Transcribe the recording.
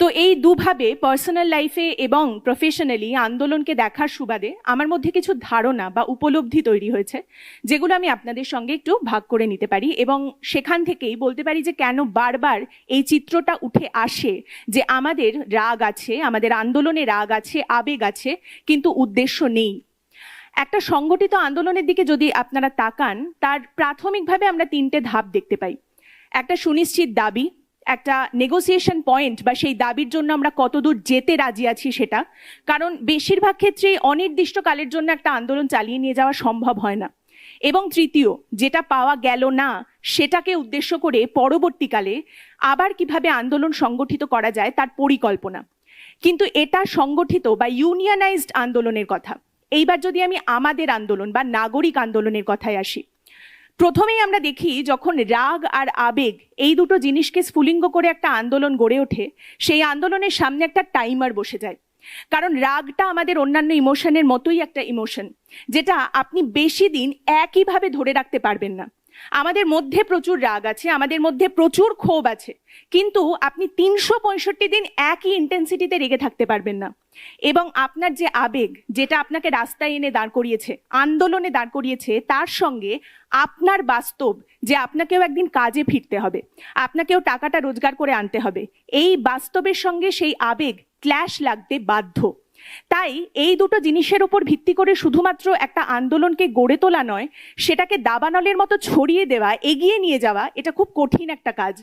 তো এই দুভাবে পার্সোনাল লাইফে এবং প্রফেশনালি আন্দোলনকে দেখার সুবাদে আমার মধ্যে কিছু ধারণা বা উপলব্ধি তৈরি হয়েছে, যেগুলো আমি আপনাদের সঙ্গে একটু ভাগ করে নিতে পারি এবং সেখান থেকেই বলতে পারি যে কেন বারবার এই চিত্রটা উঠে আসে যে আমাদের রাগ আছে, আমাদের আন্দোলনে রাগ আছে, আবেগ আছে, কিন্তু উদ্দেশ্য নেই। একটা সংগঠিত আন্দোলনের দিকে যদি আপনারা তাকান, তার প্রাথমিকভাবে আমরা তিনটে ধাপ দেখতে পাই। একটা সুনিশ্চিত দাবি, একটা নেগোসিয়েশন পয়েন্ট বা সেই দাবির জন্য আমরা কতদূর যেতে রাজি আছি সেটা, কারণ বেশিরভাগ ক্ষেত্রেই অনির্দিষ্টকালের জন্য একটা আন্দোলন চালিয়ে নিয়ে যাওয়া সম্ভব হয় না। এবং তৃতীয়, যেটা পাওয়া গেল না সেটাকে উদ্দেশ্য করে পরবর্তীকালে আবার কিভাবে আন্দোলন সংগঠিত করা যায় তার পরিকল্পনা। কিন্তু এটা সংগঠিত বা ইউনিয়নাইজড আন্দোলনের কথা। এইবার যদি আমি আমাদের আন্দোলন বা নাগরিক আন্দোলনের কথায় আসি, প্রথমেই আমরা দেখি যখন রাগ আর আবেগ এই দুটো জিনিসকে স্ফুলিঙ্গ করে একটা আন্দোলন গড়ে ওঠে, সেই আন্দোলনের সামনে একটা টাইমার বসে যায়। কারণ রাগটা আমাদের অন্যান্য ইমোশনের মতোই একটা ইমোশন, যেটা আপনি বেশি দিন একইভাবে ধরে রাখতে পারবেন না। আমাদের মধ্যে প্রচুর রাগ আছে, আমাদের মধ্যে প্রচুর ক্ষোভ আছে, কিন্তু আপনি 365 দিন একই ইন্টেন্সিটিতে রেগে থাকতে পারবেন না। এবং আপনার যে আবেগ, যেটা আপনাকে রাস্তায় এনে দাঁড় করিয়েছে, আন্দোলনে দাঁড় করিয়েছে, তার সঙ্গে আপনার বাস্তব যে আপনাকেও একদিন কাজে ফিরতে হবে, আপনাকেও টাকাটা রোজগার করে আনতে হবে, এই বাস্তবের সঙ্গে সেই আবেগ ক্ল্যাশ লাগতে বাধ্য। তাই এই দুটো জিনিসের উপর ভিত্তি করে শুধুমাত্র একটা আন্দোলনকে গড়ে তোলা নয়, সেটাকে দাবানলের মতো ছড়িয়ে দেওয়া, এগিয়ে নিয়ে যাওয়া, এটা খুব কঠিন একটা কাজ।